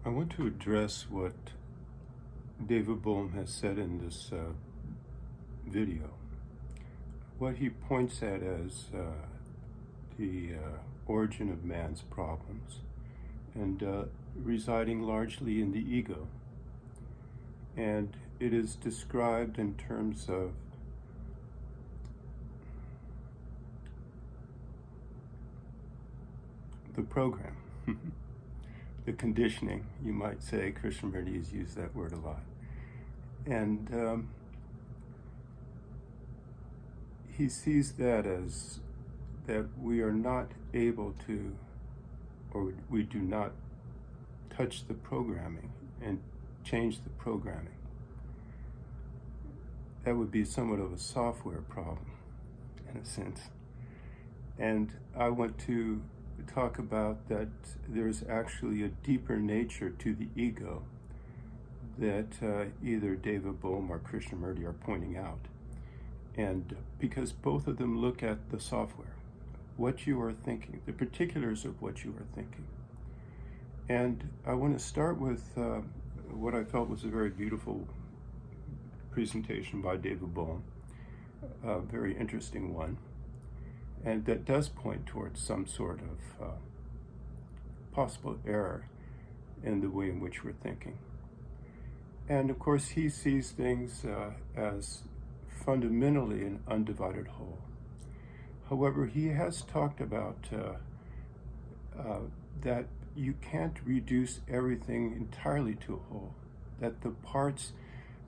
I want to address what David Bohm has said in this video. What he points at as the origin of man's problems and residing largely in the ego. And it is described in terms of the program, the conditioning, you might say. Krishnamurti has used that word a lot. And he sees that as that we are not able to, or we do not touch the programming and change the programming. That would be somewhat of a software problem, in a sense. And I want to talk about that there's actually a deeper nature to the ego that either David Bohm or Krishnamurti are pointing out. And because both of them look at the software, what you are thinking, the particulars of what you are thinking. And I want to start with what I felt was a very beautiful presentation by David Bohm, a very interesting one, and that does point towards some sort of possible error in the way in which we're thinking. And of course, he sees things as fundamentally an undivided whole. However, he has talked about that you can't reduce everything entirely to a whole, that the parts,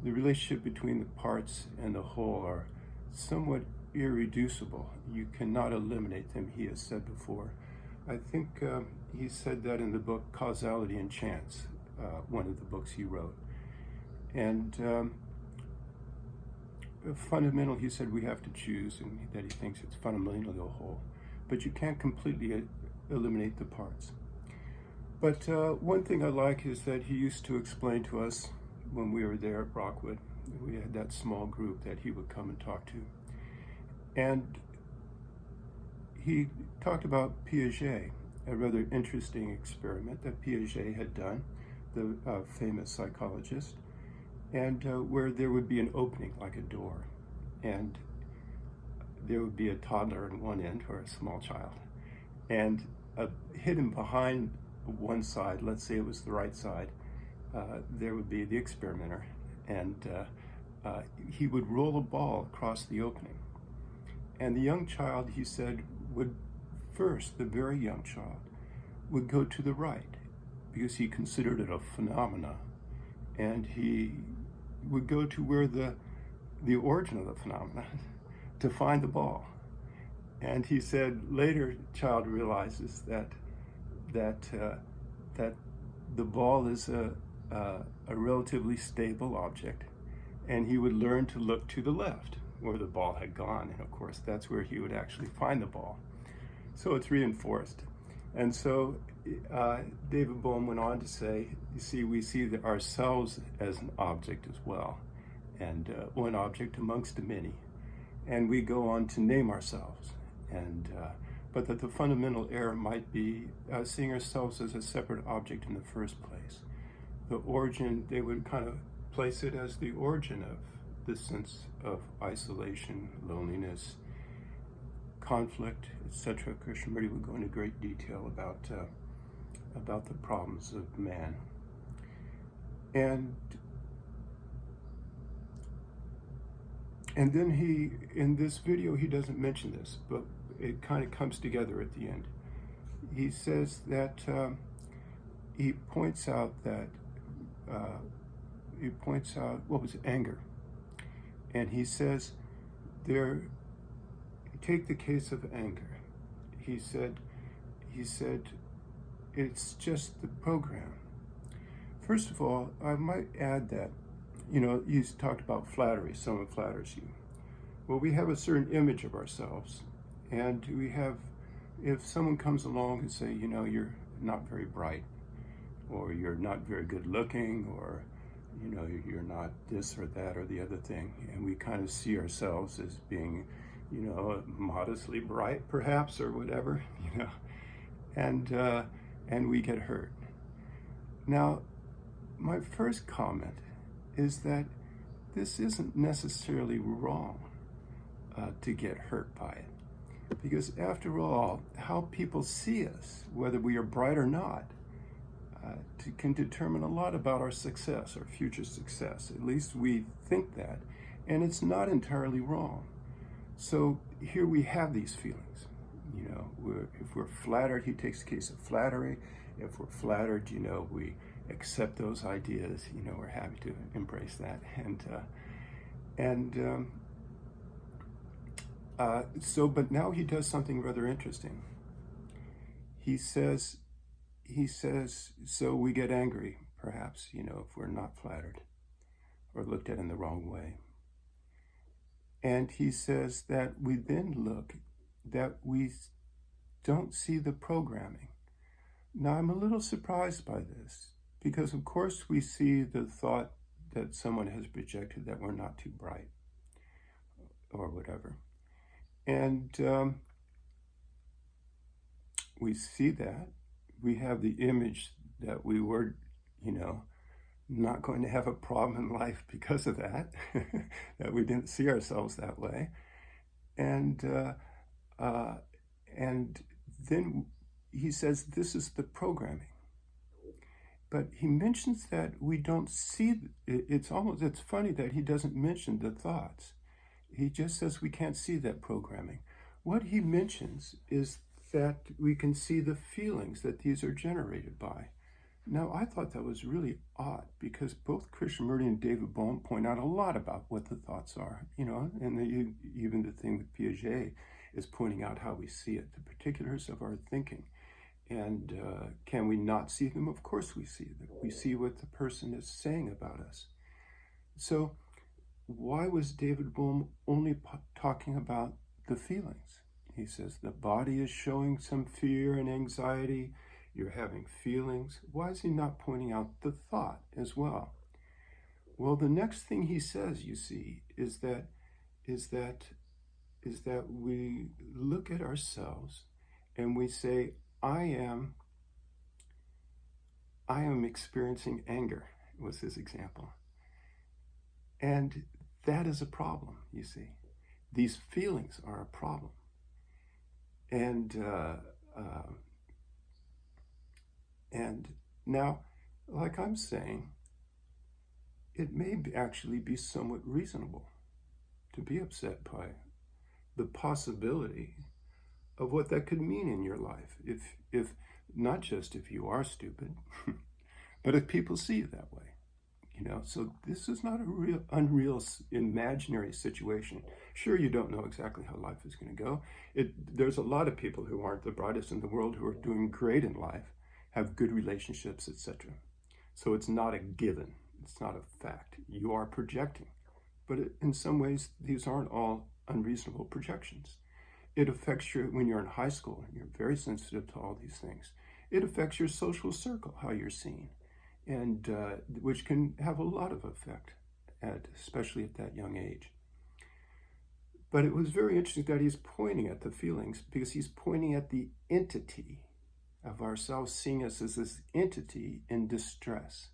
the relationship between the parts and the whole are somewhat irreducible. You cannot eliminate them, he has said before. I think he said that in the book Causality and Chance, one of the books he wrote. And fundamental, he said we have to choose, and that he thinks it's fundamentally a whole. But you can't completely eliminate the parts. But one thing I like is that he used to explain to us when we were there at Rockwood, we had that small group that he would come and talk to. And he talked about Piaget, a rather interesting experiment that Piaget had done, the famous psychologist, and where there would be an opening like a door, and there would be a toddler on one end, or a small child, and hidden behind one side, let's say it was the right side, there would be the experimenter, and he would roll a ball across the opening. And the young child, he said, would first, the very young child, would go to the right, because he considered it a phenomena, and he would go to where the origin of the phenomena to find the ball. And he said later, child realizes that the ball is a relatively stable object, and he would learn to look to the left where the ball had gone, and of course that's where he would actually find the ball. So it's reinforced. And so David Bohm went on to say, you see, we see ourselves as an object as well, and one object amongst the many, and we go on to name ourselves, and but that the fundamental error might be seeing ourselves as a separate object in the first place. The origin, they would kind of place it as the origin of this sense of isolation, loneliness, conflict, etc. Krishnamurti would go into great detail about the problems of man. And then he, in this video, he doesn't mention this, but it kind of comes together at the end. He says that he points out what was anger, and he says take the case of anger. He said it's just the program. First of all, I might add that, you talked about flattery, someone flatters you. Well, we have a certain image of ourselves, and we have, if someone comes along and say, you're not very bright, or you're not very good looking, or you're not this or that or the other thing, and we kind of see ourselves as being, modestly bright, perhaps, or whatever, and we get hurt. Now, my first comment is that this isn't necessarily wrong to get hurt by it. Because after all, how people see us, whether we are bright or not, can determine a lot about our success, our future success. At least we think that. And it's not entirely wrong. So here we have these feelings. You know, if we're flattered, he takes the case of flattery. If we're flattered, we accept those ideas. We're happy to embrace that. But now he does something rather interesting. He says, so we get angry, perhaps, if we're not flattered or looked at in the wrong way. And he says that we then look, that we don't see the programming. Now, I'm a little surprised by this, because of course we see the thought that someone has projected that we're not too bright or whatever. And we see that. We have the image that we were, not going to have a problem in life because of that, that we didn't see ourselves that way. And then he says this is the programming. But he mentions that we don't see, it's funny that he doesn't mention the thoughts. He just says we can't see that programming. What he mentions is that we can see the feelings that these are generated by. Now, I thought that was really odd, because both Krishnamurti and David Bohm point out a lot about what the thoughts are, and even the thing with Piaget is pointing out how we see it, the particulars of our thinking. And can we not see them? Of course we see them. We see what the person is saying about us. So why was David Bohm only talking about the feelings? He says the body is showing some fear and anxiety. You're having feelings. Why is he not pointing out the thought as well? Well, the next thing he says, you see, is that we look at ourselves and we say, I am experiencing anger, was his example. And that is a problem, you see. These feelings are a problem. And now, like I'm saying, it may actually be somewhat reasonable to be upset by the possibility of what that could mean in your life, if not just if you are stupid, but if people see you that way. So this is not a real, unreal, imaginary situation. Sure, you don't know exactly how life is going to go. There's a lot of people who aren't the brightest in the world who are doing great in life, have good relationships, etc. So it's not a given. It's not a fact. You are projecting. But in some ways, these aren't all unreasonable projections. It affects when you're in high school, and you're very sensitive to all these things. It affects your social circle, how you're seen, and which can have a lot of effect, especially at that young age. But it was very interesting that he's pointing at the feelings, because he's pointing at the entity of ourselves, seeing us as this entity in distress.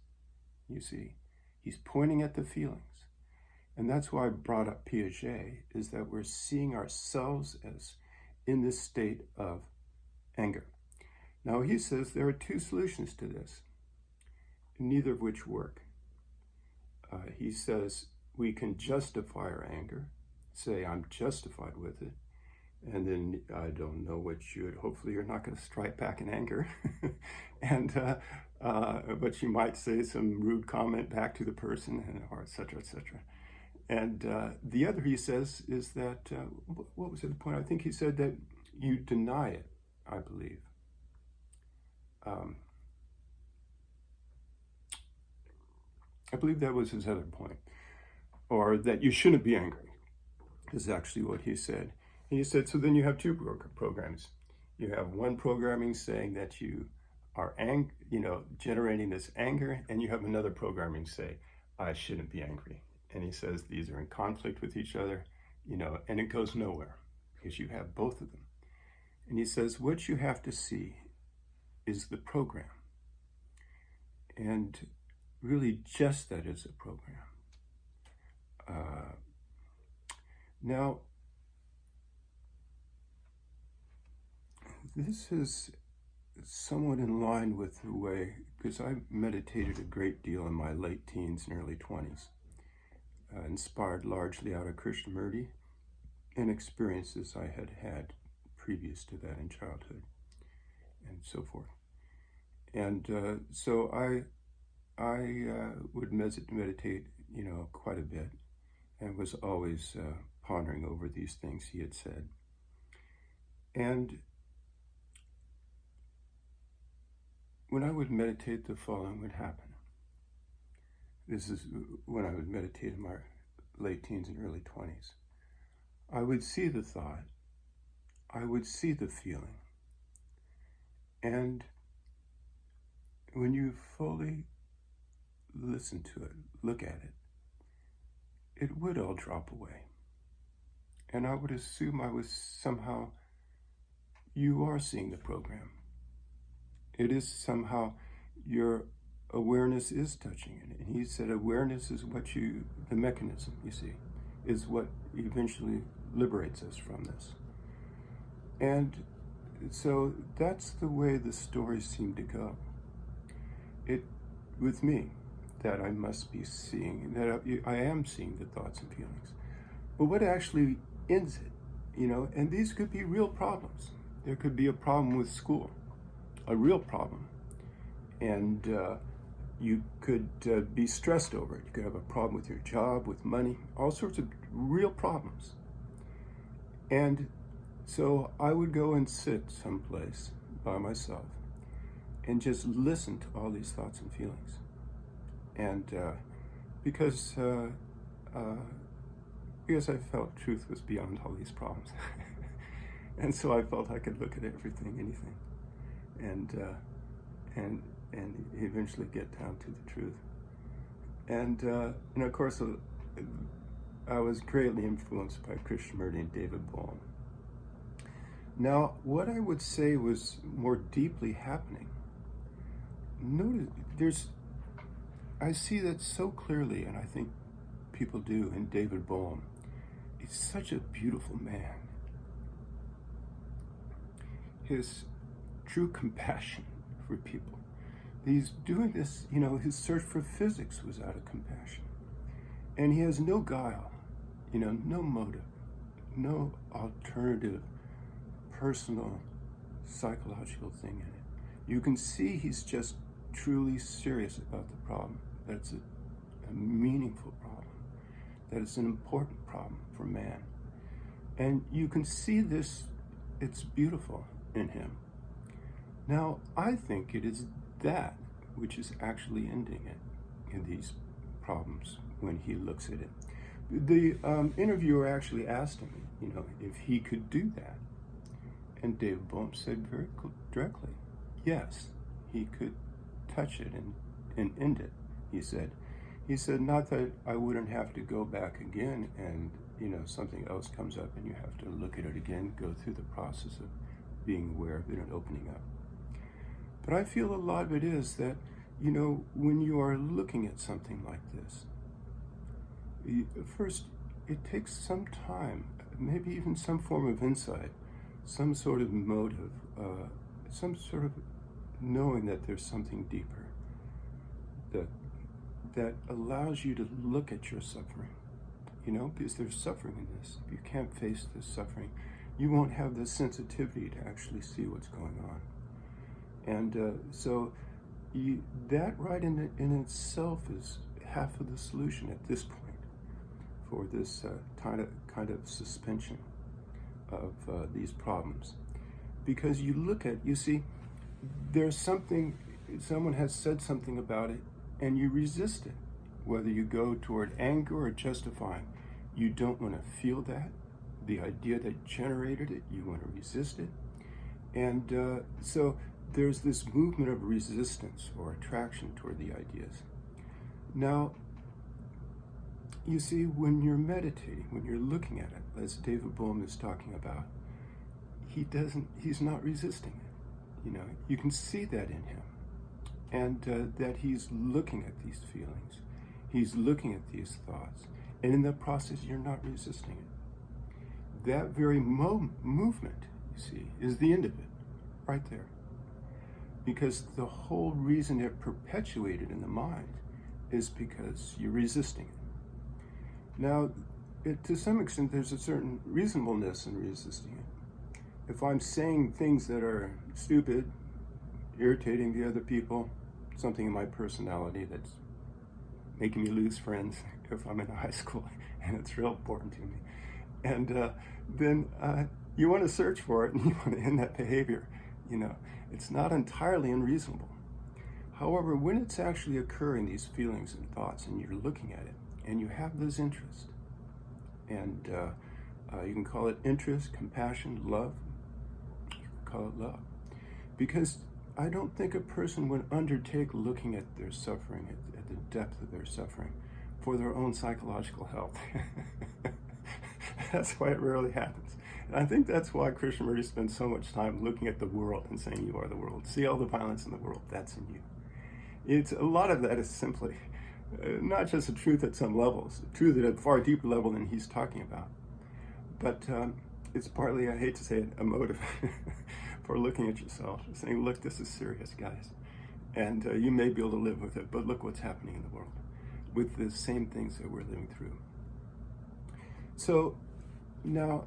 You see, he's pointing at the feelings. And that's why I brought up Piaget, is that we're seeing ourselves as in this state of anger. Now, he says there are two solutions to this, neither of which work. He says we can justify our anger, say I'm justified with it, and then I don't know what hopefully you're not going to strike back in anger, but you might say some rude comment back to the person, or et cetera, et cetera. And the other, he says, is that, what was the point? I think he said that you deny it, I believe. I believe that was his other point. Or that you shouldn't be angry, is actually what he said. And he said, so then you have two programs. You have one programming saying that you are generating this anger, and you have another programming say, I shouldn't be angry. And he says these are in conflict with each other, and it goes nowhere because you have both of them. And he says what you have to see is the program. and really just that is a program. Now, this is somewhat in line with the way, because I meditated a great deal in my late teens and early 20s, inspired largely out of Krishnamurti and experiences I had had previous to that in childhood and so forth. And so I would meditate, quite a bit, and was always pondering over these things he had said. And when I would meditate, the following would happen. This is when I would meditate in my late teens and early 20s. I would see the thought, I would see the feeling, and when you fully listen to it, look at it, it would all drop away. And I would assume I was somehow, you are seeing the program. It is somehow, your awareness is touching it. And he said awareness is the mechanism, you see, is what eventually liberates us from this. And so that's the way the stories seem to go. With me, that I must be seeing, that I am seeing the thoughts and feelings. But what actually ends it, and these could be real problems. There could be a problem with school, a real problem. And you could be stressed over it. You could have a problem with your job, with money, all sorts of real problems. And so I would go and sit someplace by myself and just listen to all these thoughts and feelings. And because I felt truth was beyond all these problems. And so I felt I could look at everything, anything, and eventually get down to the truth. And of course, I was greatly influenced by Krishnamurti and David Bohm. Now, what I would say was more deeply happening, I see that so clearly, and I think people do, in David Bohm. He's such a beautiful man. His true compassion for people. He's doing this, his search for physics was out of compassion. And he has no guile, no motive, no alternative personal psychological thing in it. You can see he's just truly serious about the problem, that it's a meaningful problem, that it's an important problem for man. And you can see this, it's beautiful in him. Now, I think it is that which is actually ending it in these problems when he looks at it. The interviewer actually asked him, if he could do that. And David Bohm said very directly, yes, he could touch it and end it, he said. He said, not that I wouldn't have to go back again and, something else comes up and you have to look at it again, go through the process of being aware of it and opening up. But I feel a lot of it is that, when you are looking at something like this, first, it takes some time, maybe even some form of insight, some sort of motive, some sort of knowing that there's something deeper that allows you to look at your suffering, because there's suffering in this. If you can't face this suffering, you won't have the sensitivity to actually see what's going on. And so that right in itself is half of the solution at this point for this kind of suspension of these problems. Because you see, there's something, someone has said something about it, and you resist it. Whether you go toward anger or justifying, you don't want to feel that. The idea that generated it, you want to resist it. And so there's this movement of resistance or attraction toward the ideas. Now, you see, when you're meditating, when you're looking at it, as David Bohm is talking about, he's not resisting it. You can see that in him. and that he's looking at these feelings, he's looking at these thoughts, and in the process you're not resisting it. That very movement, you see, is the end of it, right there. Because the whole reason it perpetuated in the mind is because you're resisting it. Now, to some extent, there's a certain reasonableness in resisting it. If I'm saying things that are stupid, irritating to other people, something in my personality that's making me lose friends if I'm in high school, and it's real important to me, and then you want to search for it and you want to end that behavior. It's not entirely unreasonable. However, when it's actually occurring, these feelings and thoughts, and you're looking at it, and you have this interest, and you can call it interest, compassion, love, you can call it love. Because I don't think a person would undertake looking at their suffering, at the depth of their suffering, for their own psychological health. That's why it rarely happens. And I think that's why Krishnamurti spends so much time looking at the world and saying, you are the world. See all the violence in the world, that's in you. A lot of that is simply not just a truth at some levels, a truth at a far deeper level than he's talking about. But it's partly, I hate to say it, a motive for looking at yourself, saying, look, this is serious, guys. And you may be able to live with it, but look what's happening in the world with the same things that we're living through. So now,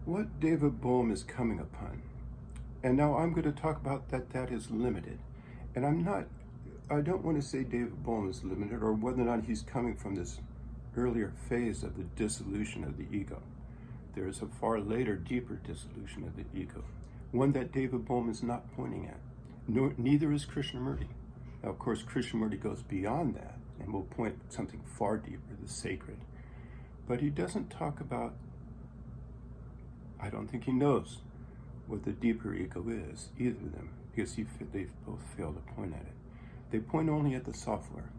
what David Bohm is coming upon, and now I'm going to talk about that is limited. And I don't want to say David Bohm is limited, or whether or not he's coming from this earlier phase of the dissolution of the ego. There is a far later, deeper dissolution of the ego, one that David Bohm is not pointing at. Neither is Krishnamurti. Now, of course, Krishnamurti goes beyond that and will point at something far deeper, the sacred. But he doesn't talk about, I don't think he knows what the deeper ego is, either of them, because they've both failed to point at it. They point only at the software.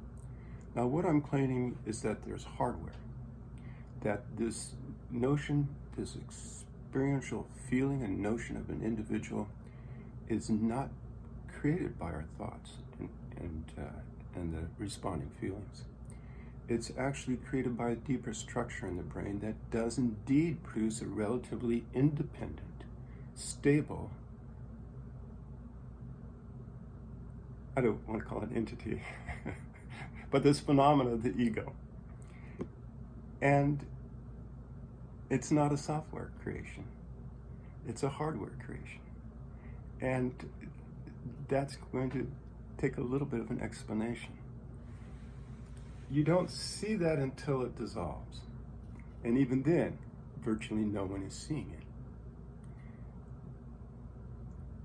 Now, what I'm claiming is that there's hardware, that this notion, this experiential feeling and notion of an individual is not created by our thoughts and the responding feelings. It's actually created by a deeper structure in the brain that does indeed produce a relatively independent, stable, I don't want to call it entity, but this phenomena of the ego. And it's not a software creation, it's a hardware creation. And that's going to take a little bit of an explanation. You don't see that until it dissolves. And even then, virtually no one is seeing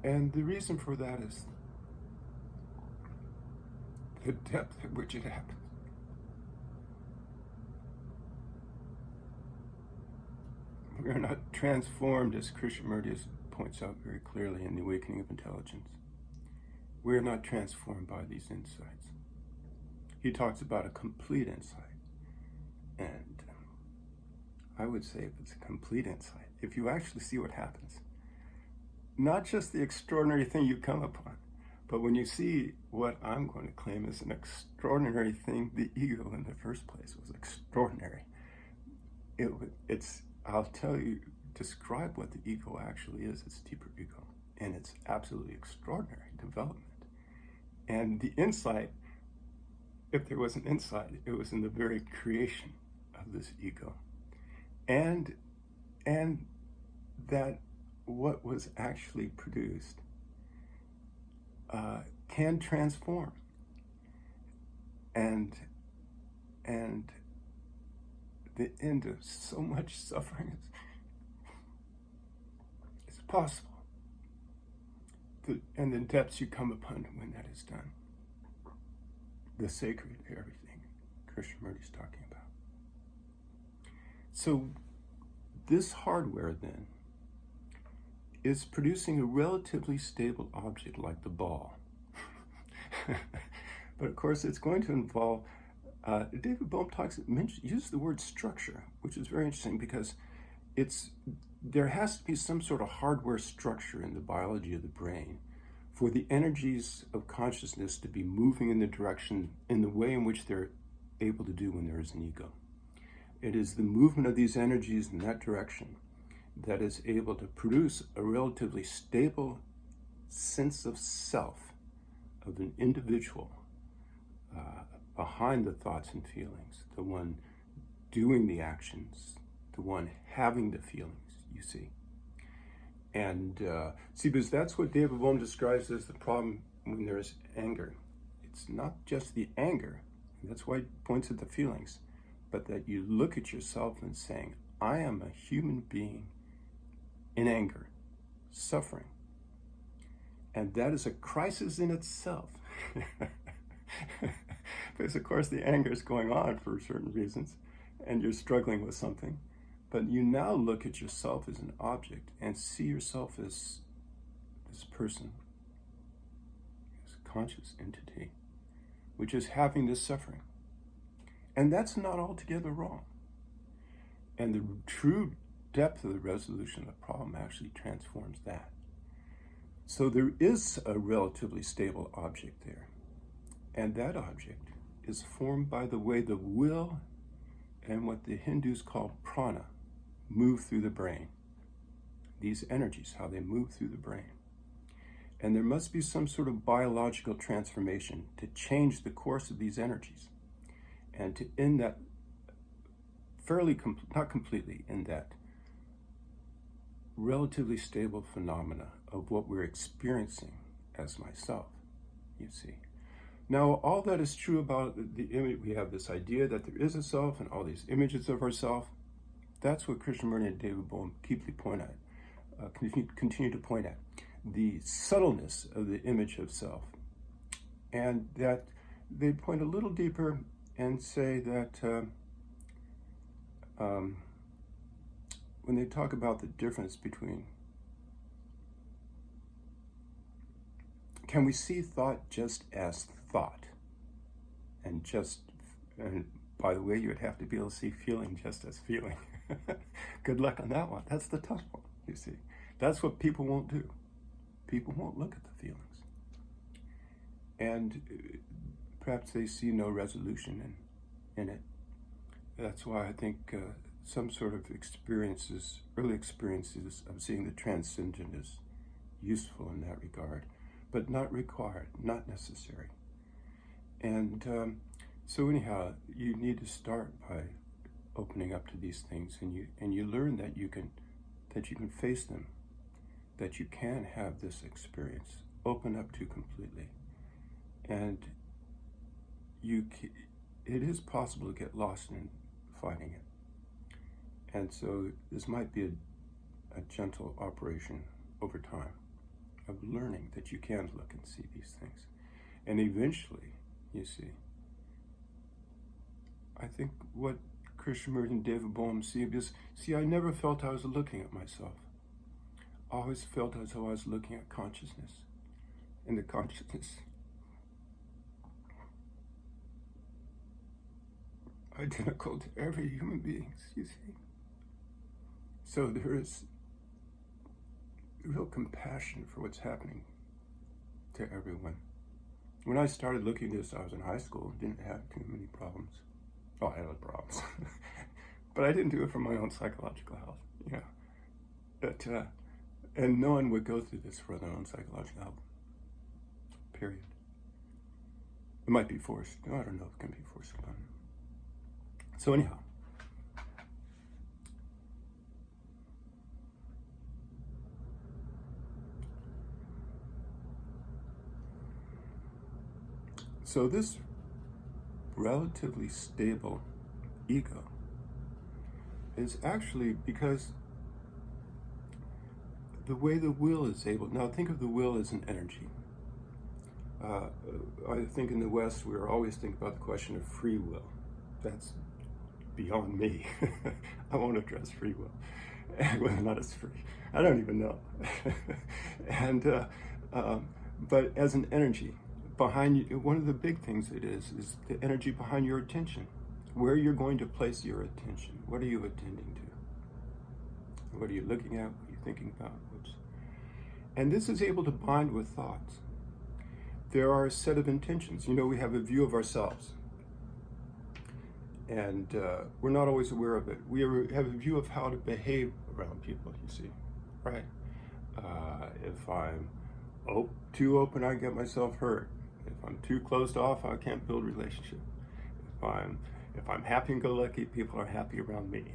it. And the reason for that is the depth at which it happens. We are not transformed, as Krishnamurti points out very clearly in The Awakening of Intelligence. We are not transformed by these insights. He talks about a complete insight. And I would say if it's a complete insight, if you actually see what happens, not just the extraordinary thing you come upon, but when you see what I'm going to claim is an extraordinary thing, the ego in the first place was extraordinary. I'll tell you, describe what the ego actually is. It's deeper ego, and it's absolutely extraordinary development. And the insight, if there was an insight, it was in the very creation of this ego. And that what was actually produced can transform. And the end of so much suffering is possible. And the depths you come upon when that is done. The sacred, everything Krishnamurti's talking about. So this hardware then is producing a relatively stable object like the ball. But of course it's going to involve, David Bohm uses the word structure, which is very interesting because there has to be some sort of hardware structure in the biology of the brain for the energies of consciousness to be moving in the direction, in the way in which they're able to do when there is an ego. It is the movement of these energies in that direction that is able to produce a relatively stable sense of self, of an individual behind the thoughts and feelings, the one doing the actions, the one having the feelings, you see. And see, because that's what David Bohm describes as the problem when there's anger. It's not just the anger, that's why he points at the feelings, but that you look at yourself and saying, I am a human being in anger, suffering. And that is a crisis in itself. Because of course the anger is going on for certain reasons, and you're struggling with something. But you now look at yourself as an object and see yourself as this person, this conscious entity, which is having this suffering. And that's not altogether wrong. And the true depth of the resolution of the problem actually transforms that. So there is a relatively stable object there. And that object is formed by the way the will and what the Hindus call prana move through the brain. These energies, how they move through the brain. And there must be some sort of biological transformation to change the course of these energies and to end that not completely, in that relatively stable phenomena of what we're experiencing as myself, you see. Now, all that is true about the image. We have this idea that there is a self and all these images of ourself. That's what Krishnamurti and David Bohm continue to point at. The subtleness of the image of self. And that they point a little deeper and say that when they talk about the difference between, can we see thought just as thought? And by the way, you would have to be able to see feeling just as feeling. Good luck on that one. That's the tough one, you see. That's what people won't do. People won't look at the feelings. And perhaps they see no resolution in it. That's why I think some sort of early experiences of seeing the transcendent is useful in that regard, but not required, not necessary. And so anyhow, you need to start by opening up to these things, and you learn that you can face them, that you can have this experience, open up to completely, and it is possible to get lost in fighting it. And so this might be a gentle operation over time of learning that you can look and see these things. And eventually, you see, I think what Krishnamurti and David Bohm see, because, I never felt I was looking at myself. I always felt as though I was looking at consciousness. And the consciousness identical to every human being, you see. So there is real compassion for what's happening to everyone. When I started looking at this, I was in high school, didn't have too many problems. Oh, I had problems. But I didn't do it for my own psychological health, you know. But, and no one would go through this for their own psychological health, period. It might be forced. I don't know if it can be forced upon them. So anyhow, so this relatively stable ego is actually because the way the will is able, now think of the will as an energy. I think in the West, we always think about the question of free will. That's beyond me. I won't address free will, whether or not it's free. I don't even know. And but as an energy, behind you, one of the big things it is the energy behind your attention. Where you're going to place your attention. What are you attending to? What are you looking at? What are you thinking about? And this is able to bind with thoughts. there are a set of intentions. You know, we have a view of ourselves, and we're not always aware of it. We have a view of how to behave around people, you see, right? If I'm too open, I get myself hurt. If I'm too closed off, I can't build relationship. If I'm happy and go lucky, people are happy around me,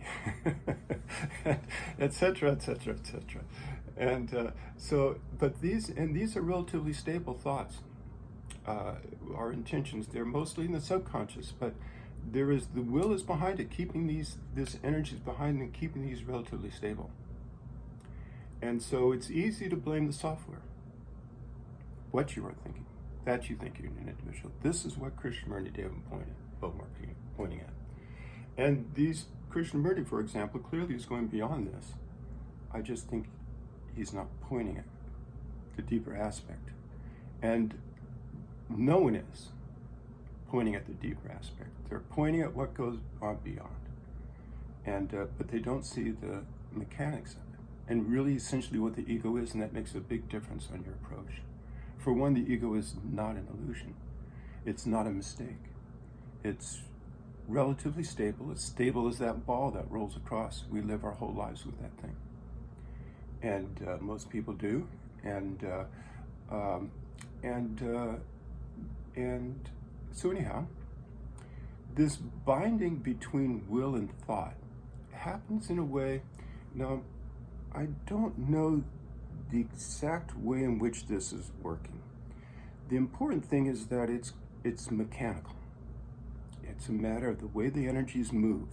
etc., etc., etc. And but these are relatively stable thoughts. Our intentions, they're mostly in the subconscious, but the will is behind it, keeping this energy is behind and keeping these relatively stable. And so it's easy to blame the software, what you are thinking, that you think you're an individual. This is what Krishnamurti pointing at. And Krishnamurti, for example, clearly is going beyond this. I just think he's not pointing at the deeper aspect. And no one is pointing at the deeper aspect. They're pointing at what goes on beyond. And but they don't see the mechanics of it. And really essentially what the ego is, and that makes a big difference on your approach. For one, the ego is not an illusion. It's not a mistake. It's relatively stable, as stable as that ball that rolls across. We live our whole lives with that thing. And most people do. And so anyhow, this binding between will and thought happens in a way, now, I don't know the exact way in which this is working. The important thing is that it's mechanical. It's a matter of the way the energies move.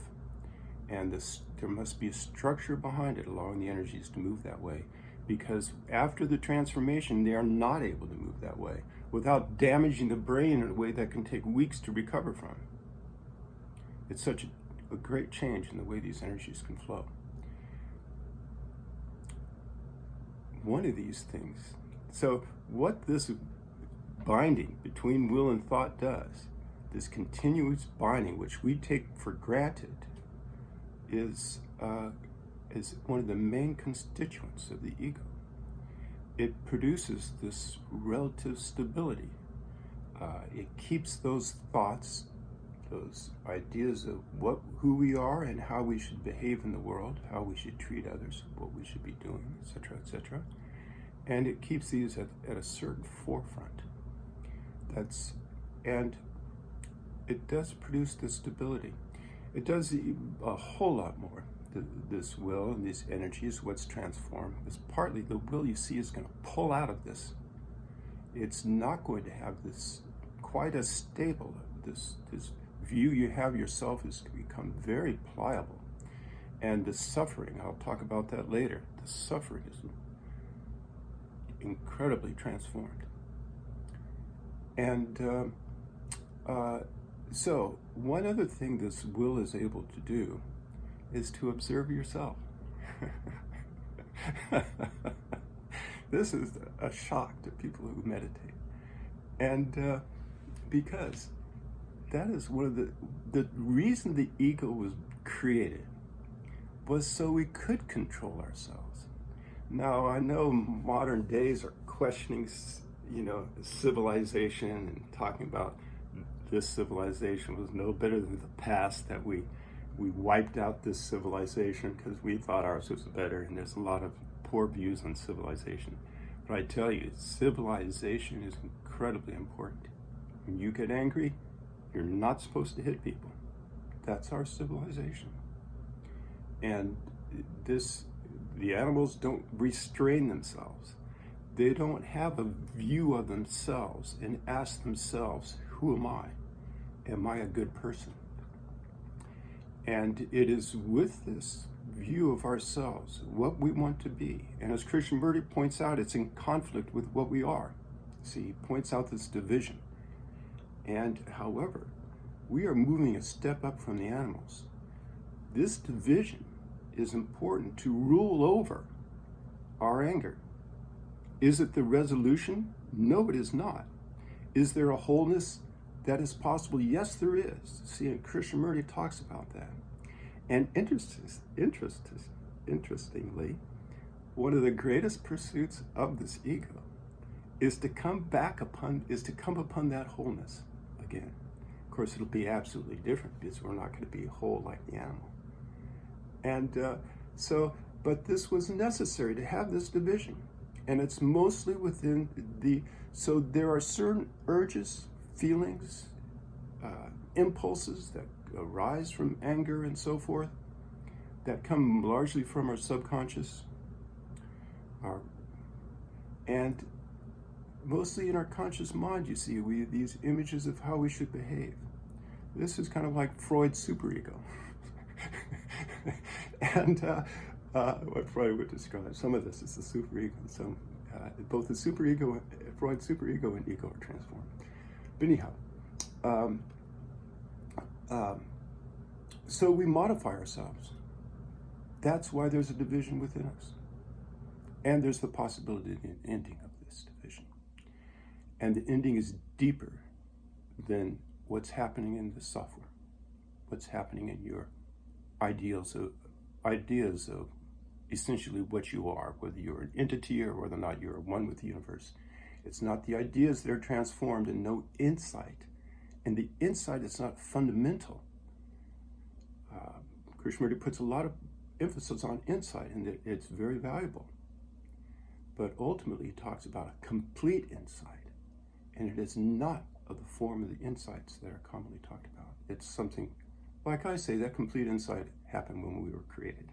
And there must be a structure behind it, allowing the energies to move that way. Because after the transformation, they are not able to move that way without damaging the brain in a way that can take weeks to recover from. It's such a great change in the way these energies can flow. One of these things, so what this binding between will and thought does, this continuous binding, which we take for granted, is one of the main constituents of the ego. It produces this relative stability. It keeps those thoughts, those ideas of who we are and how we should behave in the world, how we should treat others, what we should be doing, etc., etc. And it keeps these at a certain forefront. And it does produce this stability. It does a whole lot more. This will and this energy is what's transformed. It's partly the will you see is going to pull out of this. It's not going to have this quite as stable. This view you have yourself is to become very pliable. And the suffering, I'll talk about that later, the suffering is incredibly transformed. And so one other thing this will is able to do is to observe yourself. This is a shock to people who meditate. And because that is one of the reason the ego was created was so we could control ourselves. Now, I know modern days are questioning, civilization and talking about this civilization was no better than the past, that we wiped out this civilization because we thought ours was better, and there's a lot of poor views on civilization. But I tell you, civilization is incredibly important. When you get angry, you're not supposed to hit people. That's our civilization. And the animals don't restrain themselves. They don't have a view of themselves and ask themselves, who am I? Am I a good person? And it is with this view of ourselves, what we want to be. And as Krishnamurti points out, it's in conflict with what we are. See, he points out this division. And however, we are moving a step up from the animals. This division is important to rule over our anger. Is it the resolution? No, it is not. Is there a wholeness that is possible? Yes, there is. See, and Krishnamurti talks about that. And interestingly, one of the greatest pursuits of this ego is to come upon that wholeness again. Of course, it'll be absolutely different because we're not going to be whole like the animal. And but this was necessary to have this division. And it's mostly within so there are certain urges, feelings, impulses that arise from anger and so forth that come largely from our subconscious, and mostly in our conscious mind, you see, these images of how we should behave. This is kind of like Freud's superego. And what Freud would describe, some of this is the superego, both the superego, Freud's superego and ego are transformed. But anyhow, so we modify ourselves. That's why there's a division within us. And there's the possibility of an ending of this division. And the ending is deeper than what's happening in the software, what's happening in your ideas of essentially what you are, whether you're an entity or whether or not you're one with the universe. It's not the ideas that are transformed and no insight. And the insight is not fundamental. Krishnamurti puts a lot of emphasis on insight, and that it's very valuable. But ultimately, he talks about a complete insight, and it is not of the form of the insights that are commonly talked about. It's something, like I say, that complete insight happened when we were created.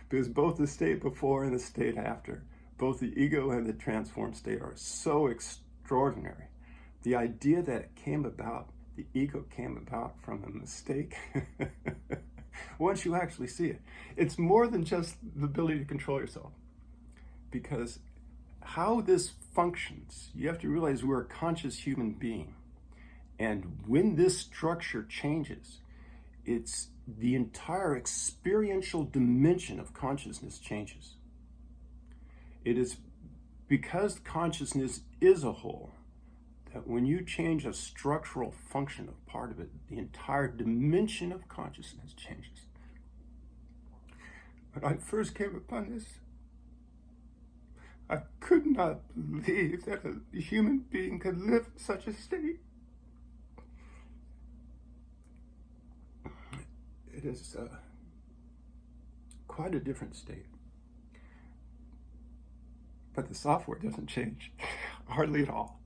Because both the state before and the state after, both the ego and the transformed state are so extraordinary. The idea that it came about, the ego came about from a mistake, once you actually see it, it's more than just the ability to control yourself. Because how this functions, you have to realize we're a conscious human being. And when this structure changes, it's the entire experiential dimension of consciousness changes. It is because consciousness is a whole, that when you change a structural function of part of it, the entire dimension of consciousness changes. When I first came upon this, I could not believe that a human being could live in such a state. It is quite a different state. But the software doesn't change, hardly at all.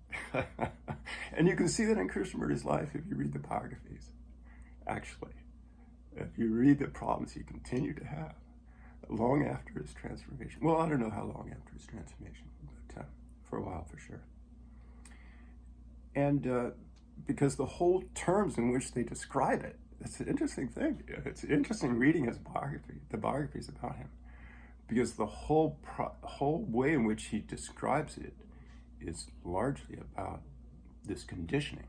And you can see that in Krishnamurti's life if you read the biographies, actually. If you read the problems he continued to have long after his transformation. Well, I don't know how long after his transformation, but for a while for sure. And because the whole terms in which they describe it, it's an interesting thing. It's interesting reading his biography, the biographies about him, because the whole way in which he describes it is largely about this conditioning.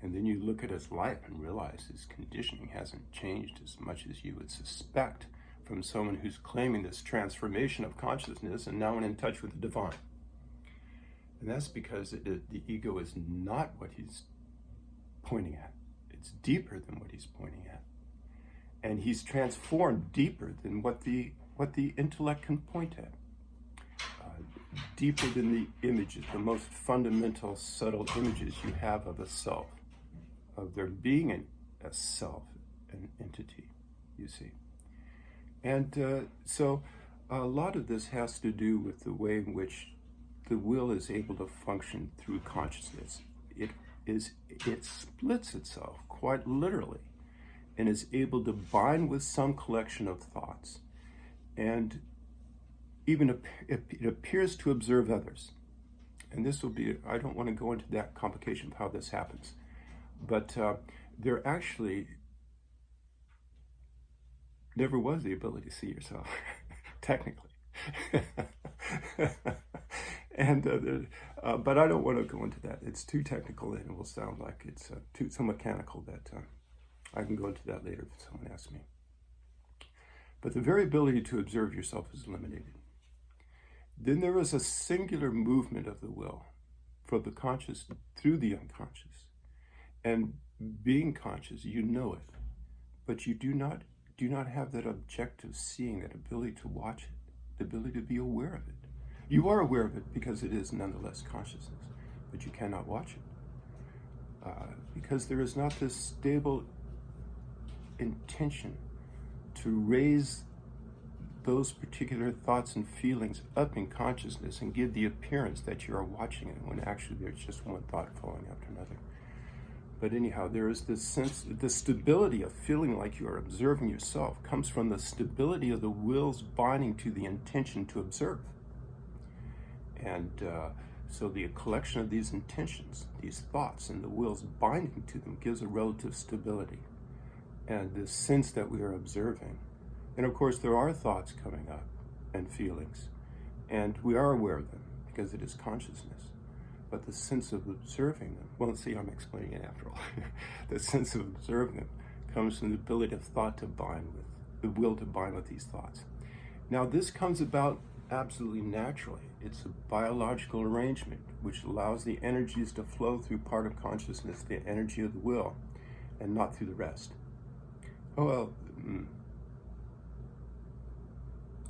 And then you look at his life and realize his conditioning hasn't changed as much as you would suspect from someone who's claiming this transformation of consciousness and now in touch with the divine. And that's because the ego is not what he's pointing at. It's deeper than what he's pointing at. And he's transformed deeper than what the intellect can point at. Deeper than the images, the most fundamental, subtle images you have of a self, of there being a self, an entity, you see. And so a lot of this has to do with the way in which the will is able to function through consciousness. It splits itself quite literally and is able to bind with some collection of thoughts. And even it appears to observe others. And this will be, I don't want to go into that complication of how this happens, but there actually never was the ability to see yourself, technically. And but I don't want to go into that. It's too technical and it will sound like it's so mechanical that I can go into that later if someone asks me. But the very ability to observe yourself is eliminated. Then there is a singular movement of the will from the conscious through the unconscious. And being conscious, you know it, but you do not have that objective seeing, that ability to watch it, the ability to be aware of it. You are aware of it because it is nonetheless consciousness, but you cannot watch it because there is not this stable intention to raise those particular thoughts and feelings up in consciousness and give the appearance that you are watching it when actually there's just one thought following after another. But anyhow, there is this sense, the stability of feeling like you are observing yourself comes from the stability of the will's binding to the intention to observe. And so the collection of these intentions, these thoughts, and the will's binding to them gives a relative stability and the sense that we are observing. And of course, there are thoughts coming up and feelings, and we are aware of them because it is consciousness. But the sense of observing them, well, see, I'm explaining it after all. The sense of observing them comes from the ability of thought to bind with, the will to bind with these thoughts. Now, this comes about absolutely naturally. It's a biological arrangement which allows the energies to flow through part of consciousness, the energy of the will, and not through the rest. Oh, well,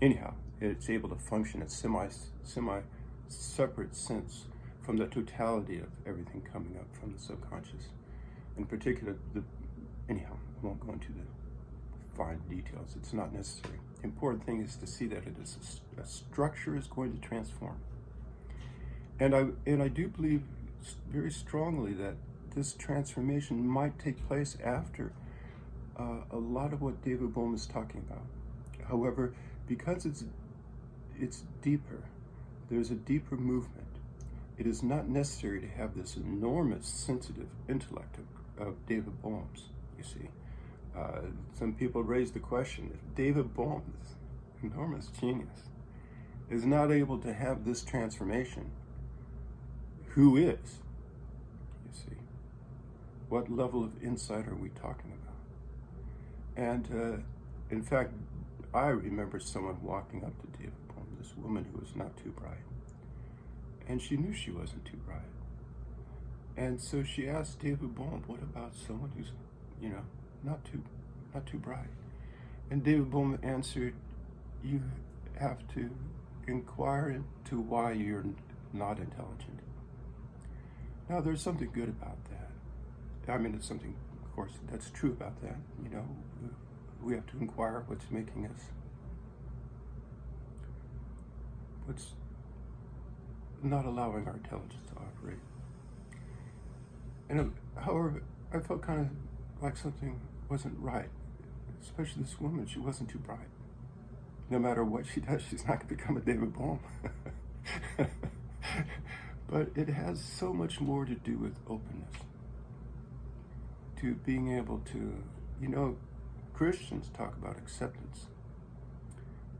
anyhow, it's able to function in semi-separate sense from the totality of everything coming up from the subconscious. In particular, anyhow, I won't go into the fine details. It's not necessary. The important thing is to see that it is a structure is going to transform. And I do believe very strongly that this transformation might take place after a lot of what David Bohm is talking about. However, because it's deeper, there's a deeper movement. It is not necessary to have this enormous sensitive intellect of David Bohm's, you see. Some people raise the question, if David Bohm's enormous genius is not able to have this transformation, who is? You see. What level of insight are we talking about? And in fact, I remember someone walking up to David Bohm, this woman who was not too bright. And she knew she wasn't too bright. And so she asked David Bohm, what about someone who's, not too bright? And David Bohm answered, you have to inquire into why you're not intelligent. Now, there's something good about that. I mean, it's something, of course, that's true about that. We have to inquire what's making us, what's not allowing our intelligence to operate. And however, I felt kind of like something wasn't right, especially this woman. She wasn't too bright. No matter what she does, she's not going to become a David Bohm. But it has so much more to do with openness, to being able to, Christians talk about acceptance.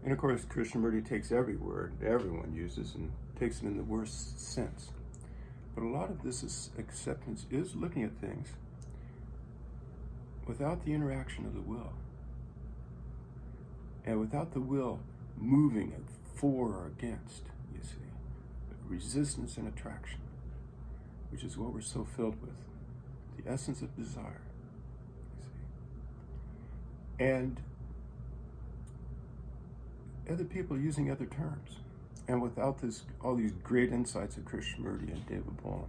And of course, Krishnamurti takes every word everyone uses and takes it in the worst sense. But a lot of this acceptance is looking at things without the interaction of the will. And without the will moving it for or against, you see. Resistance and attraction, which is what we're so filled with. The essence of desire, you see. And other people using other terms. And without all these great insights of Krishnamurti and David Bohm,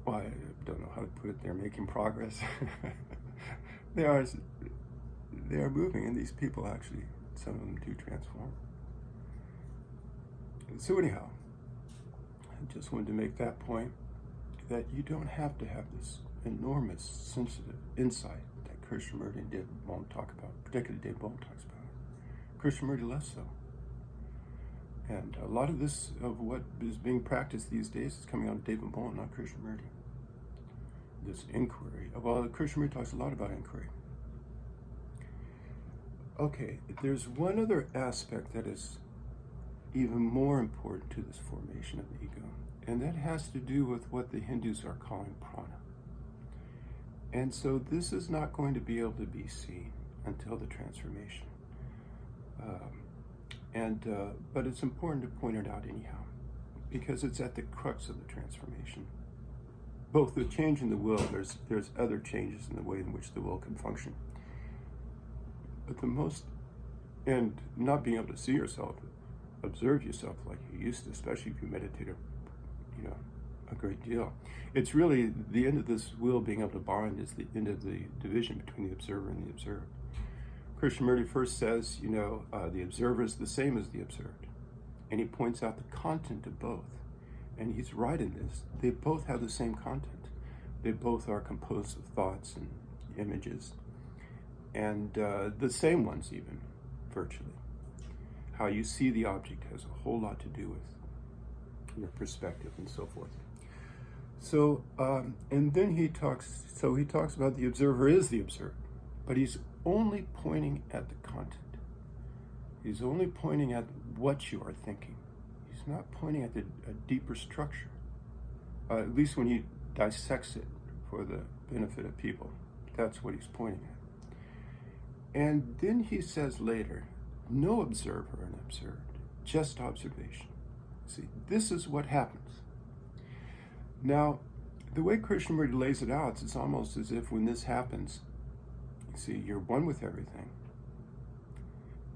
well, I don't know how to put it, they're making progress. They are moving, and these people actually, some of them do transform. So anyhow, I just wanted to make that point, that you don't have to have this enormous sensitive insight that Krishnamurti and David Bohm talk about, particularly David Bohm talks about. Krishnamurti less so. And a lot of this, of what is being practiced these days, is coming out of David Bohm, not Krishnamurti. This inquiry. Well, Krishnamurti talks a lot about inquiry. Okay, there's one other aspect that is even more important to this formation of the ego, and that has to do with what the Hindus are calling prana. And so this is not going to be able to be seen until the transformation. But it's important to point it out anyhow, because it's at the crux of the transformation. Both the change in the will, there's other changes in the way in which the will can function. But the most and not being able to see yourself, observe yourself like you used to, especially if you meditate, you know, a great deal. It's really the end of this wheel being able to bind is the end of the division between the observer and the observed. Krishnamurti first says, the observer is the same as the observed. And he points out the content of both. And he's right in this. They both have the same content. They both are composed of thoughts and images. And the same ones even, virtually. How you see the object has a whole lot to do with your perspective and so forth. So, and then he talks about the observer is the observed, but he's only pointing at the content. He's only pointing at what you are thinking. He's not pointing at a deeper structure, at least when he dissects it for the benefit of people. That's what he's pointing at. And then he says later, no observer and observed, just observation. See, this is what happens. Now, the way Krishnamurti lays it out, it's almost as if when this happens, you see, you're one with everything.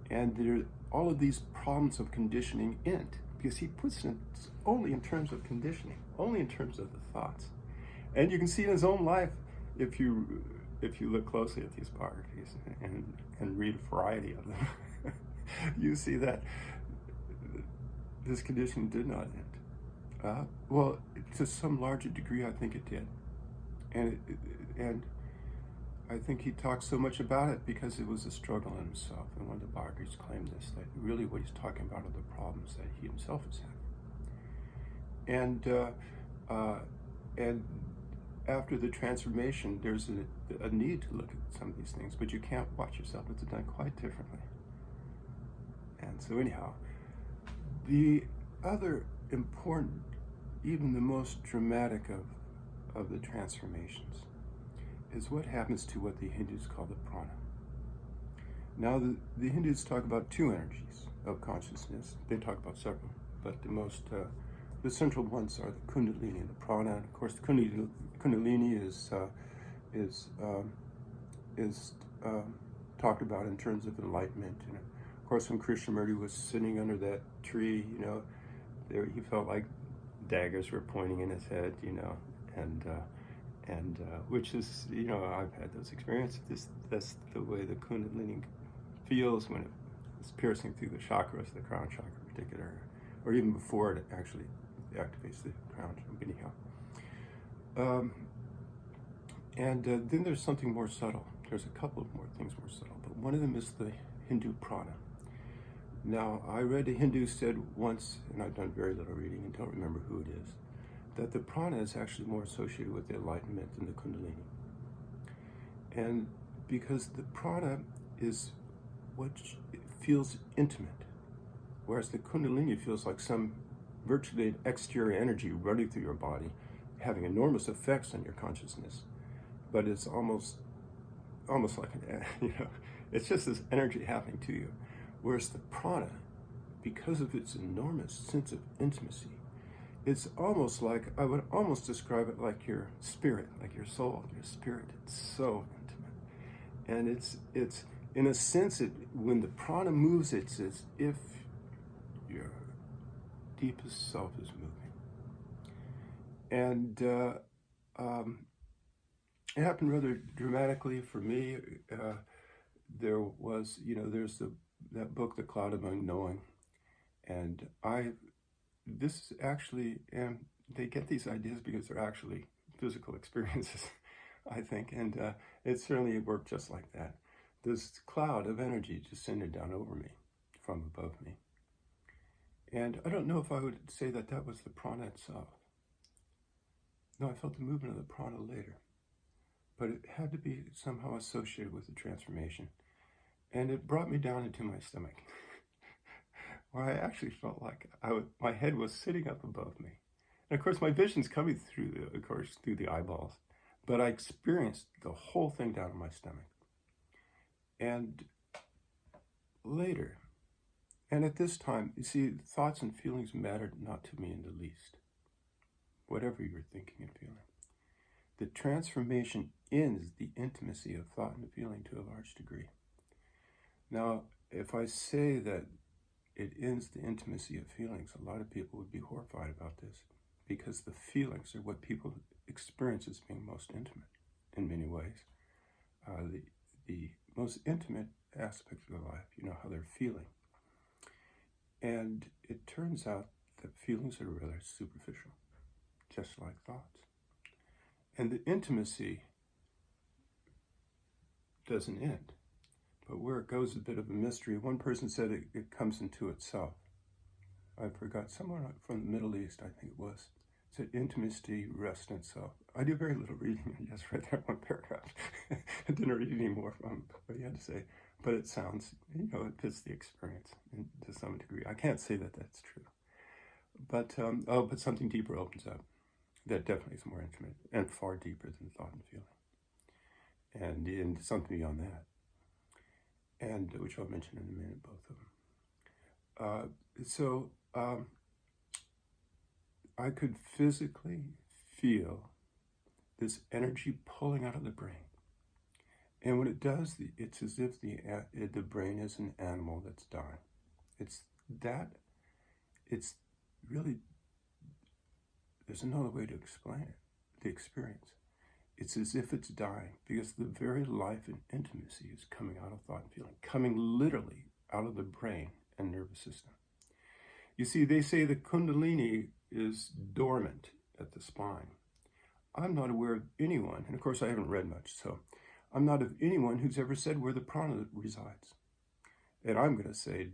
And there are all of these problems of conditioning end, because he puts it only in terms of conditioning, only in terms of the thoughts. And you can see in his own life, if you look closely at these biographies and read a variety of them, you see that this conditioning did not end. Well, to some larger degree, I think it did. And I think he talks so much about it because it was a struggle in himself. And one of the biographies claimed this, that really what he's talking about are the problems that he himself is having. And after the transformation, there's a need to look at some of these things, but you can't watch yourself. It's done quite differently. And so anyhow, the other important, even the most dramatic of the transformations is what happens to what the Hindus call the prana. Now, the Hindus talk about two energies of consciousness. They talk about several, but the central ones are the Kundalini and the prana. And of course, the Kundalini is talked about in terms of enlightenment. And of course, when Krishnamurti was sitting under that tree, there he felt like daggers were pointing in his head, and which is, I've had those experiences. That's the way the Kundalini feels when it's piercing through the chakras, the crown chakra in particular, or even before it actually activates the crown. Anyhow, then there's something more subtle. There's a couple of more things more subtle, but one of them is the Hindu prana. Now, I read a Hindu said once, and I've done very little reading and don't remember who it is, that the prana is actually more associated with the enlightenment than the Kundalini. And because the prana is what feels intimate, whereas the Kundalini feels like some virtually exterior energy running through your body, having enormous effects on your consciousness. But it's almost like, it's just this energy happening to you. Whereas the prana, because of its enormous sense of intimacy, it's almost like, I would almost describe it like your spirit, like your soul, your spirit. It's so intimate. And it's in a sense, when the prana moves, it's as if your deepest self is moving. And it happened rather dramatically for me. There was, there's that book, The Cloud Among Knowing. And this actually, and they get these ideas because they're actually physical experiences, I think. And it certainly worked just like that. This cloud of energy descended down over me from above me. And I don't know if I would say that was the prana itself. No, I felt the movement of the prana later. But it had to be somehow associated with the transformation. And it brought me down into my stomach, where I actually felt like my head was sitting up above me. And of course, my vision's coming through the eyeballs. But I experienced the whole thing down in my stomach. And later, and at this time, you see, thoughts and feelings mattered not to me in the least. Whatever you're thinking and feeling. The transformation ends the intimacy of thought and feeling to a large degree. Now, if I say that it ends the intimacy of feelings, a lot of people would be horrified about this, because the feelings are what people experience as being most intimate in many ways. The most intimate aspects of their life, how they're feeling. And it turns out that feelings are rather superficial, just like thoughts. And the intimacy doesn't end. But where it goes is a bit of a mystery. One person said it comes into itself. I forgot, someone from the Middle East, I think it was, said intimacy rests in itself. I do very little reading. I just read that one paragraph. I didn't read any more from what he had to say. But it sounds, it fits the experience to some degree. I can't say that that's true. But something deeper opens up that definitely is more intimate and far deeper than thought and feeling. And something beyond that. And which I'll mention in a minute, both of them. I could physically feel this energy pulling out of the brain. And when it does, it's as if the brain is an animal that's dying. It's really, there's another way to explain it, the experience. It's as if it's dying, because the very life and intimacy is coming out of thought and feeling, coming literally out of the brain and nervous system. You see, they say the Kundalini is dormant at the spine. I'm not aware of anyone, and of course I haven't read much, so I'm not of anyone who's ever said where the prana resides. And I'm going to say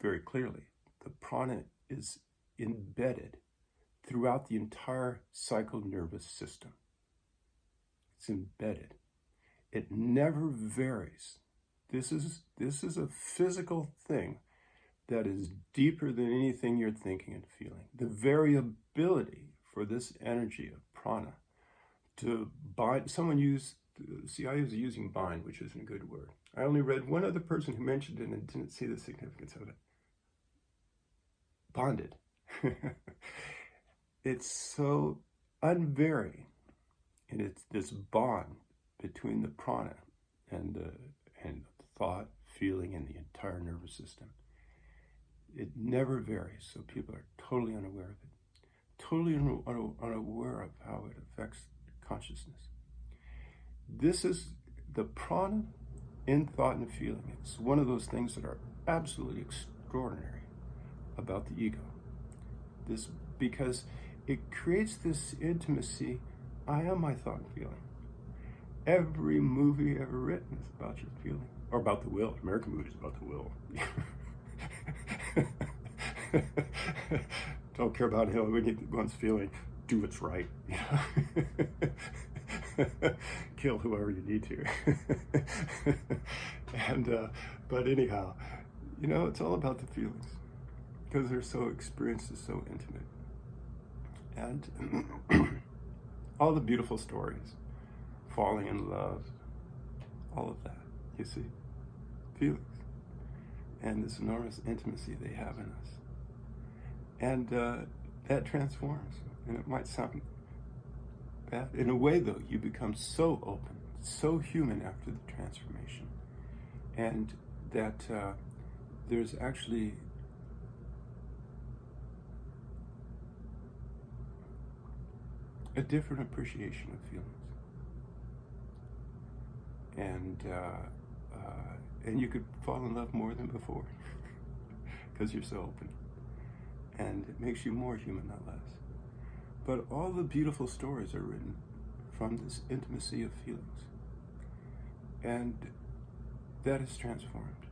very clearly, the prana is embedded throughout the entire cycle nervous system. It's embedded. It never varies. This is a physical thing that is deeper than anything you're thinking and feeling. The variability for this energy of prana to bind, I was using bind, which isn't a good word. I only read one other person who mentioned it and didn't see the significance of it. Bonded. It's so unvarying. And it's this bond between the prana and the thought, feeling, and the entire nervous system. It never varies, so people are totally unaware of it. Totally unaware of how it affects consciousness. This is the prana in thought and feeling. It's one of those things that are absolutely extraordinary about the ego. Because it creates this intimacy. I am my thought and feeling. Every movie ever written is about your feeling. Or about the will. American movie is about the will. Don't care about one's feeling. Do what's right. Kill whoever you need to. But anyhow, it's all about the feelings. Because they're so experienced, so intimate. And all the beautiful stories, falling in love, all of that, you see, feelings, and this enormous intimacy they have in us. And that transforms, and it might sound bad. In a way, though, you become so open, so human after the transformation, and that there's actually a different appreciation of feelings, and you could fall in love more than before because you're so open, and it makes you more human, not less. But all the beautiful stories are written from this intimacy of feelings, and that is transformed.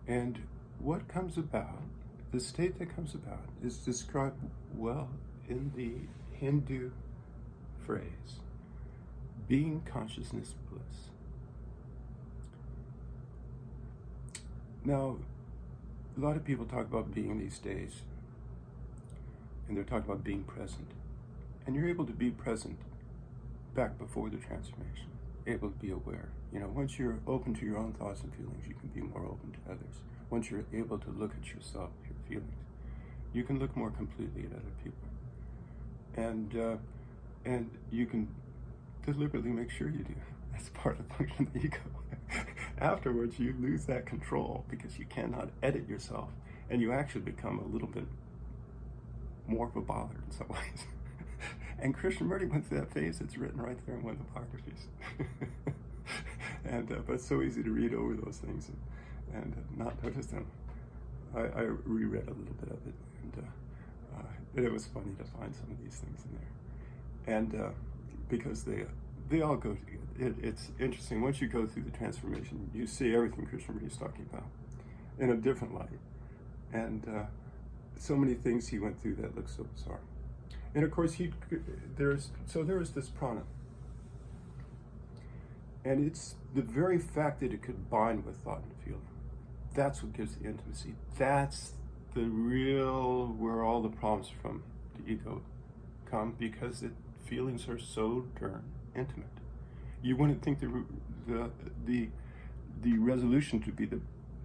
And what comes about, the state that comes about, is described well in the Hindu phrase, being consciousness bliss. Now, a lot of people talk about being these days, and they're talking about being present. And you're able to be present back before the transformation, able to be aware. Once you're open to your own thoughts and feelings, you can be more open to others. Once you're able to look at yourself, your feelings, you can look more completely at other people. And you can deliberately make sure you do. That's part of the function of the ego. afterwards you lose that control because you cannot edit yourself, and you actually become a little bit more of a bother in some ways. And Krishnamurti went through that phase. It's written right there in one of the biographies. But it's so easy to read over those things and not notice them. I reread a little bit of it, and it was funny to find some of these things in there. And because they all go together. It's interesting. Once you go through the transformation, you see everything Krishnamurti is talking about in a different light. And so many things he went through that look so bizarre. And of course, there is this prana. And it's the very fact that it could bind with thought and feeling. That's what gives the intimacy. That's the real, where all the problems from the ego come, because feelings are so darn intimate. You wouldn't think the resolution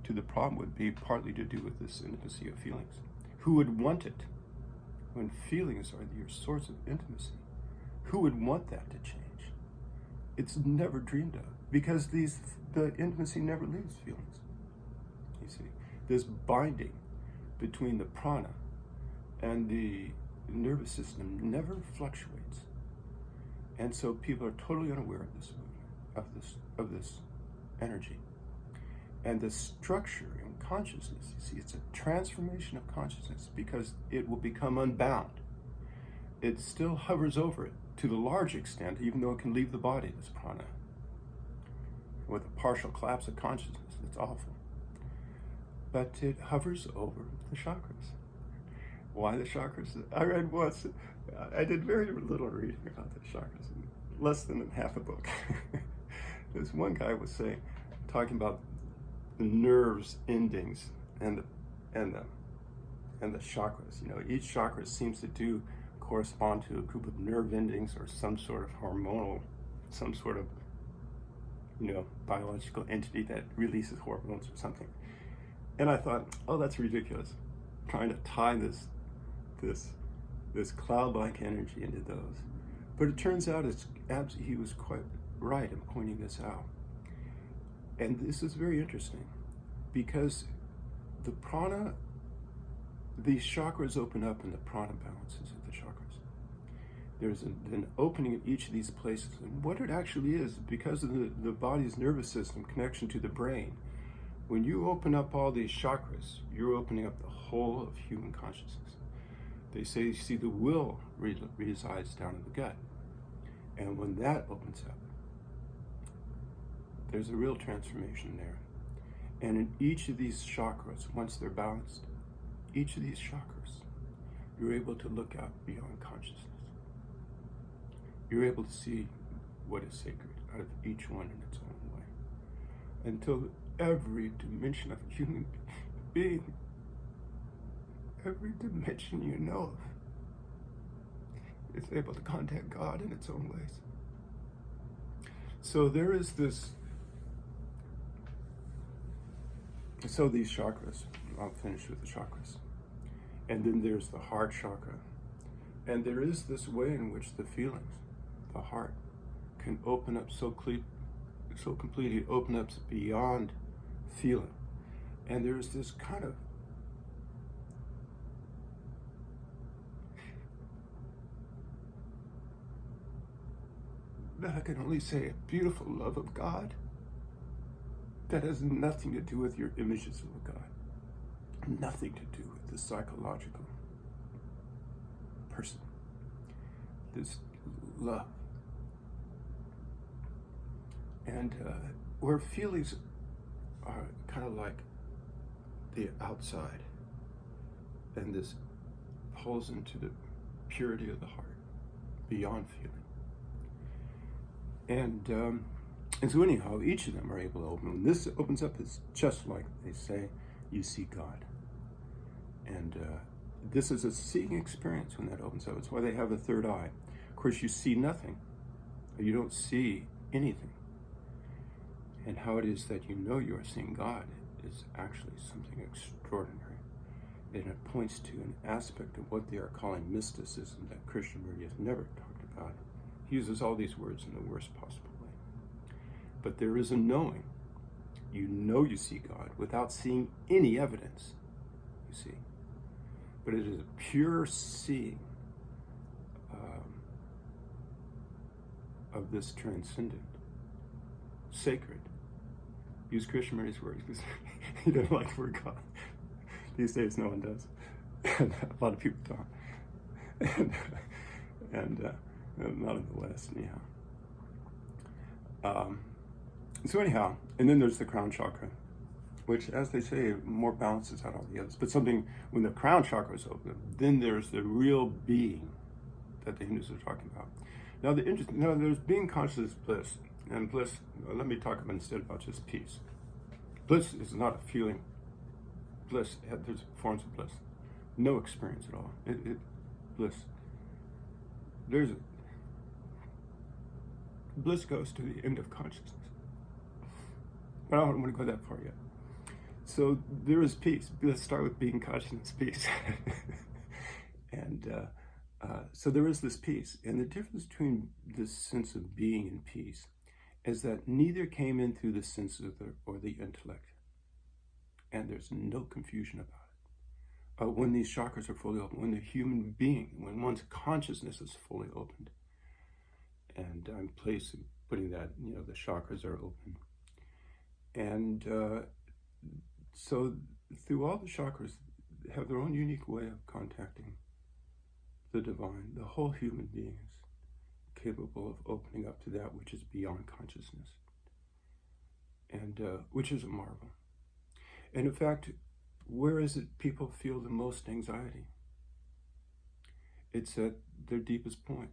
to the problem would be partly to do with this intimacy of feelings. Who would want it when feelings are your source of intimacy? Who would want that to change? It's never dreamed of, because the intimacy never leaves feelings. You see, this binding between the prana and the nervous system never fluctuates, and so people are totally unaware of this movement, of this energy, and the structure in consciousness. You see, it's a transformation of consciousness because it will become unbound. It still hovers over it to the large extent, even though it can leave the body, this prana, with a partial collapse of consciousness. It's awful. But it hovers over the chakras. Why the chakras? I read once, I did very little reading about the chakras, less than half a book. This one guy was talking about the nerves endings and the chakras. You know, each chakra seems to correspond to a group of nerve endings or some sort of hormonal, some sort of, biological entity that releases hormones or something. And I thought, oh, that's ridiculous, trying to tie this cloud-like energy into those. But it turns out he was quite right in pointing this out. And this is very interesting, because the prana, these chakras open up and the prana balances of the chakras. There's an opening at each of these places. And what it actually is, because of the body's nervous system connection to the brain, when you open up all these chakras, you're opening up the whole of human consciousness. They say, you see, the will resides down in the gut. And when that opens up, there's a real transformation there. And in each of these chakras, once they're balanced, each of these chakras, you're able to look out beyond consciousness. You're able to see what is sacred out of each one in its own way. Until every dimension of a human being, every dimension you know of, is able to contact God in its own ways. So there is this. So these chakras, I'll finish with the chakras. And then there's the heart chakra. And there is this way in which the feelings, the heart, can open up so completely open up beyond feeling. And there's this kind of I can only say a beautiful love of God that has nothing to do with your images of God, nothing to do with the psychological person. This love. And where feelings are kind of like the outside, and this pulls into the purity of the heart, beyond feeling. And so anyhow, each of them are able to open. When this opens up, it's just like they say, you see God. And this is a seeing experience when that opens up. It's why they have a third eye. Of course, you see nothing. You don't see anything. And how it is that you know you are seeing God is actually something extraordinary. And it points to an aspect of what they are calling mysticism that Krishnamurti has never talked about. He uses all these words in the worst possible way. But there is a knowing You know you see God without seeing any evidence, you see. But it is a pure seeing of this transcendent, sacred. Use Krishnamurti's words because he doesn't like the word God. These days, no one does. A lot of people don't. And not in the West, anyhow. So anyhow, and then there's the crown chakra, which, as they say, more balances out all the others. But when the crown chakra is open, then there's the real being that the Hindus are talking about. Now, there's being conscious bliss, and bliss. Let me talk instead about just peace. Bliss is not a feeling. Bliss, there's forms of bliss, no experience at all. Bliss. Bliss goes to the end of consciousness. But I don't want to go that far yet. So there is peace. Let's start with being conscious, peace. And so there is this peace. And the difference between this sense of being and peace is that neither came in through the senses or the intellect. And there's no confusion about it. When these chakras are fully open, when the human being, when one's consciousness is fully opened, and I'm putting that, the chakras are open. And so through all the chakras, they have their own unique way of contacting the divine. The whole human being is capable of opening up to that which is beyond consciousness, and which is a marvel. And in fact, where is it people feel the most anxiety? It's at their deepest point.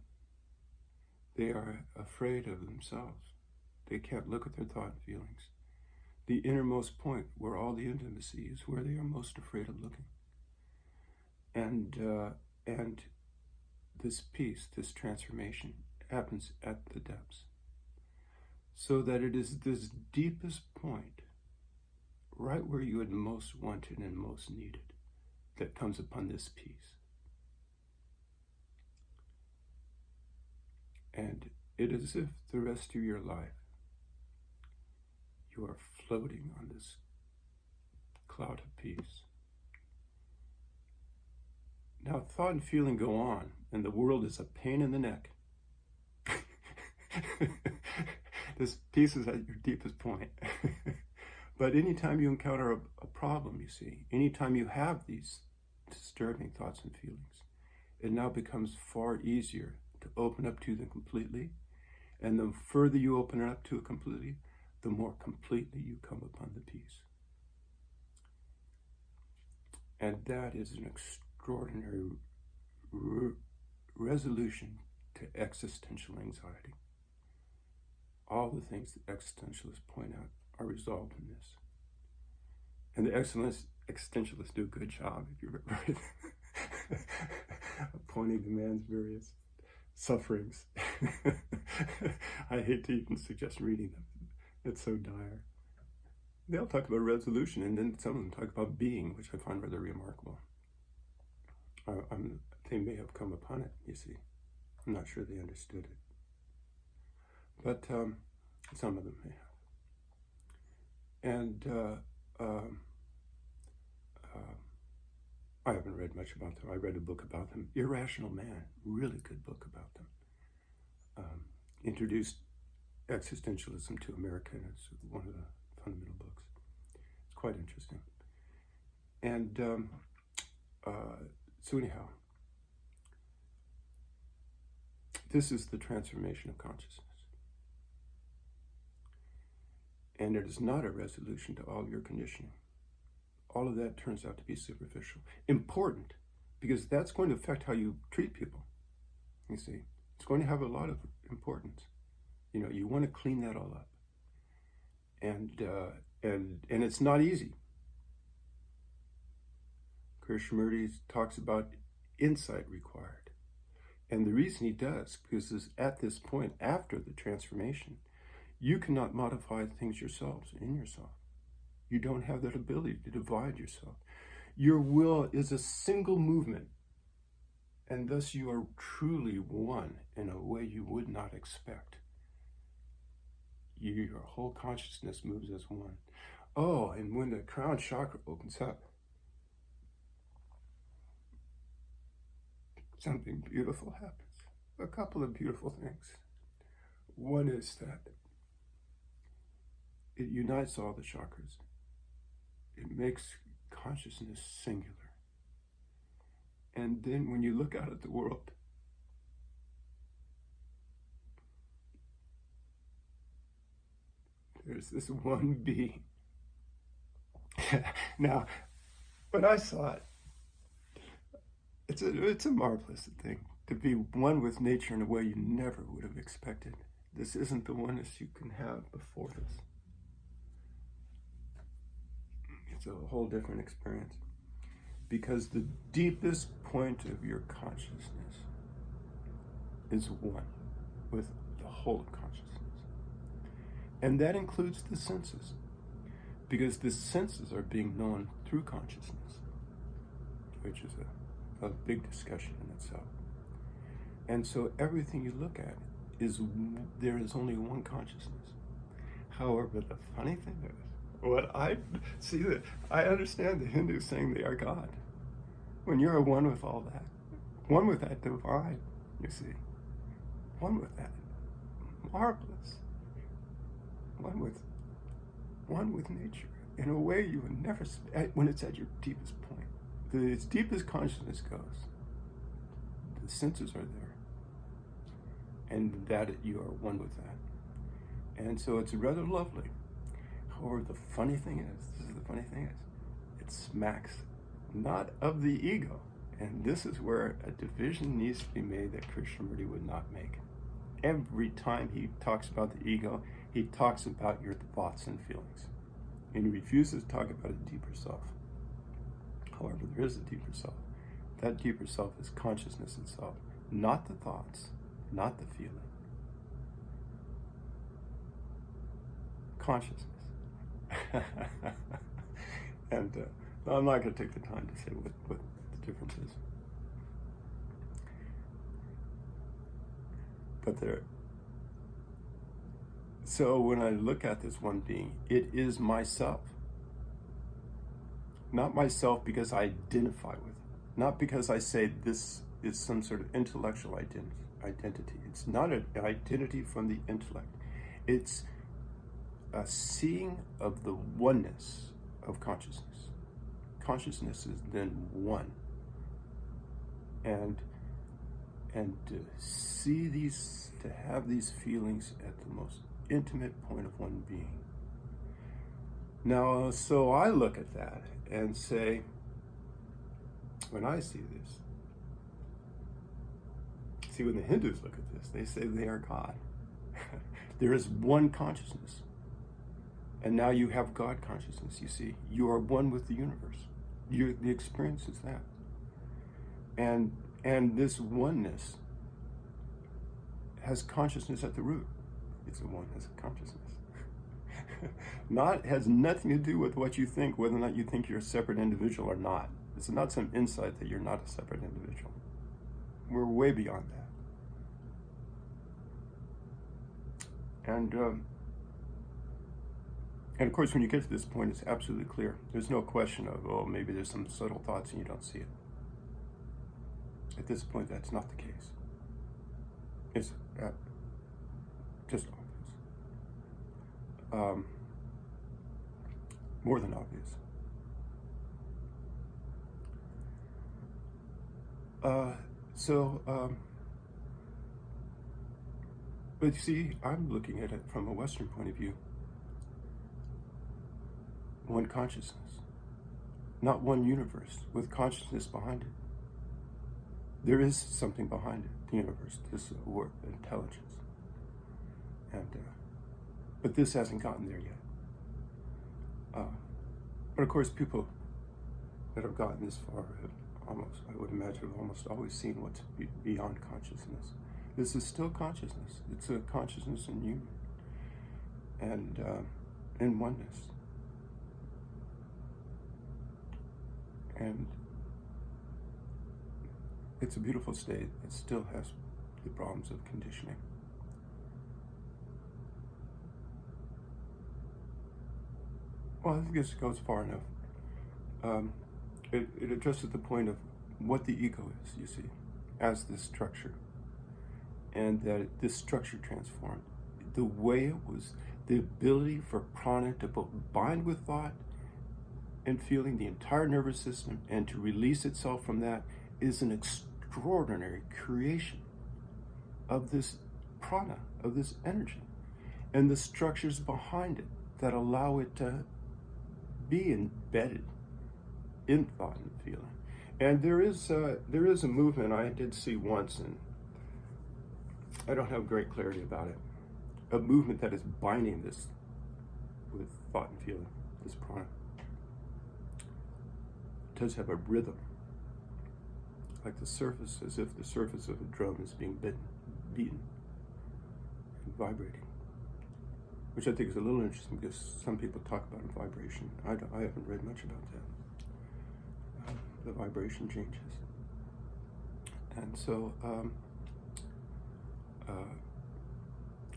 They are afraid of themselves. They can't look at their thought and feelings. The innermost point where all the intimacy is where they are most afraid of looking. And this peace, this transformation happens at the depths. So that it is this deepest point, right where you had most wanted and most needed, that comes upon this peace. And it is as if the rest of your life, you are floating on this cloud of peace. Now, thought and feeling go on, and the world is a pain in the neck. This peace is at your deepest point. But anytime you encounter a problem, you see, anytime you have these disturbing thoughts and feelings, it now becomes far easier to open up to them completely. And the further you open it up to it completely, the more completely you come upon the peace. And that is an extraordinary resolution to existential anxiety. All the things that existentialists point out are resolved in this. And the existentialists do a good job, if you remember, pointing to man's various sufferings. I hate to even suggest reading them. It's so dire. They'll talk about resolution, and then some of them talk about being, which I find rather remarkable. They may have come upon it, you see. I'm not sure they understood it. But some of them may have. And I haven't read much about them. I read a book about them, Irrational Man, really good book about them. Introduced existentialism to America, and it's one of the fundamental books. It's quite interesting. And so anyhow, this is the transformation of consciousness. And it is not a resolution to all your conditioning. All of that turns out to be superficial. Important, because that's going to affect how you treat people. You see, it's going to have a lot of importance. You want to clean that all up. And it's not easy. Krishnamurti talks about insight required. And the reason he does, because it's at this point, after the transformation, you cannot modify things yourselves, in yourself. You don't have that ability to divide yourself. Your will is a single movement, and thus you are truly one in a way you would not expect. your whole consciousness moves as one. Oh, and when the crown chakra opens up, something beautiful happens. A couple of beautiful things. One is that it unites all the chakras. It makes consciousness singular. And then when you look out at the world, there's this one being. Now, when I saw it, it's a marvelous thing to be one with nature in a way you never would have expected. This isn't the oneness you can have before this. It's a whole different experience. Because the deepest point of your consciousness is one with the whole of consciousness. And that includes the senses, because the senses are being known through consciousness, which is a big discussion in itself. And so everything you look at there is only one consciousness. However, the funny thing is, I understand the Hindus saying they are God. When you're one with all that, one with that divine, you see, one with that marvelous, one with nature, in a way you would never, when it's at your deepest point, its deepest consciousness goes, the senses are there, and that you are one with that. And so it's rather lovely. However, the funny thing is, it smacks not of the ego. And this is where a division needs to be made that Krishnamurti would not make. Every time he talks about the ego, he talks about your thoughts and feelings. And he refuses to talk about a deeper self. However, there is a deeper self. That deeper self is consciousness itself, not the thoughts, not the feeling. Consciousness. And I'm not going to take the time to say what the difference is. But so when I look at this one being, it is myself. Not myself because I identify with it. Not because I say this is some sort of intellectual identity. It's not an identity from the intellect. It's a seeing of the oneness of consciousness. Consciousness is then one. And to see these, to have these feelings at the most intimate point of one being. Now, so I look at that and say, when I see this, when the Hindus look at this, they say they are God. There is one consciousness. And now you have God consciousness, you see. You are one with the universe. The experience is that. And this oneness has consciousness at the root. It's a oneness of consciousness. Has nothing to do with what you think, whether or not you think you're a separate individual or not. It's not some insight that you're not a separate individual. We're way beyond that. And of course, when you get to this point, it's absolutely clear. There's no question of, oh, maybe there's some subtle thoughts and you don't see it. At this point, that's not the case. It's just obvious. More than obvious. But you see, I'm looking at it from a Western point of view. One consciousness, not one universe with consciousness behind it. There is something behind it, the universe, this word, intelligence. But this hasn't gotten there yet. But of course, people that have gotten this far have I would imagine, have almost always seen what's beyond consciousness. This is still consciousness. It's a consciousness in union and in oneness. And it's a beautiful state. It still has the problems of conditioning. well, I guess it goes far enough. It addresses the point of what the ego is, you see, as this structure, and that this structure transformed. The way it was, the ability for prana to both bind with thought and feeling the entire nervous system and to release itself from that is an extraordinary creation of this prana, of this energy, and the structures behind it that allow it to be embedded in thought and feeling. And there is a movement I did see once, and I don't have great clarity about it, a movement that is binding this with thought and feeling, this prana. It does have a rhythm, like the surface, as if the surface of a drum is being beaten and vibrating, which I think is a little interesting because some people talk about vibration. I haven't read much about that. The vibration changes. And so,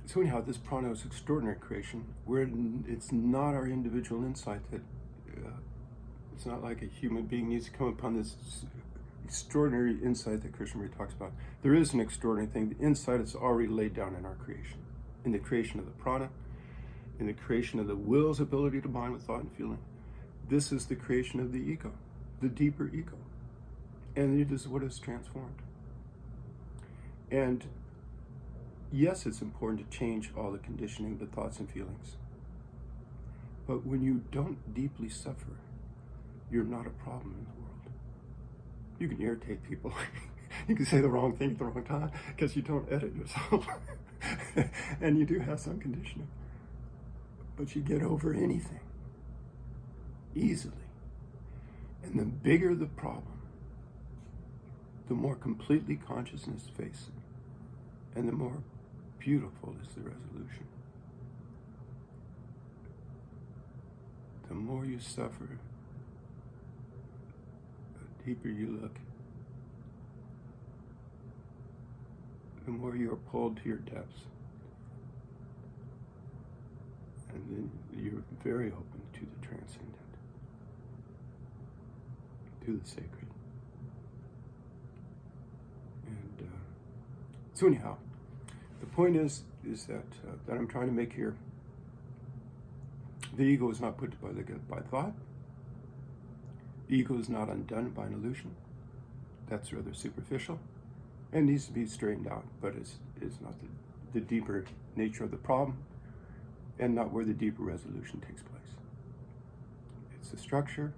so anyhow, this prana is extraordinary creation, where it's not our individual insight that, it's not like a human being needs to come upon this extraordinary insight that Krishnamurti talks about. There is an extraordinary thing. The insight is already laid down in our creation, in the creation of the prana, in the creation of the will's ability to bind with thought and feeling. This is the creation of the ego, the deeper ego. And it is what is transformed. And yes, it's important to change all the conditioning, the thoughts and feelings. But when you don't deeply suffer, you're not a problem in the world. You can irritate people. You can say the wrong thing at the wrong time because you don't edit yourself. And you do have some conditioning. But you get over anything easily. And the bigger the problem, the more completely consciousness faces it, and the more beautiful is the resolution. The more you suffer, the deeper you look, the more you are pulled to your depths. And then you're very open to the transcendent, to the sacred. And so anyhow, the point is that I'm trying to make here. The ego is not put by thought. The ego is not undone by an illusion. That's rather superficial and needs to be straightened out, but it's not the deeper nature of the problem and not where the deeper resolution takes place. It's a structure,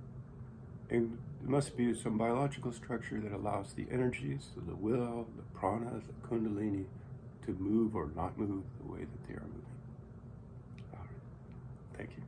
and there must be some biological structure that allows the energies, the will, the prana, the kundalini to move or not move the way that they are moving. All right. Thank you.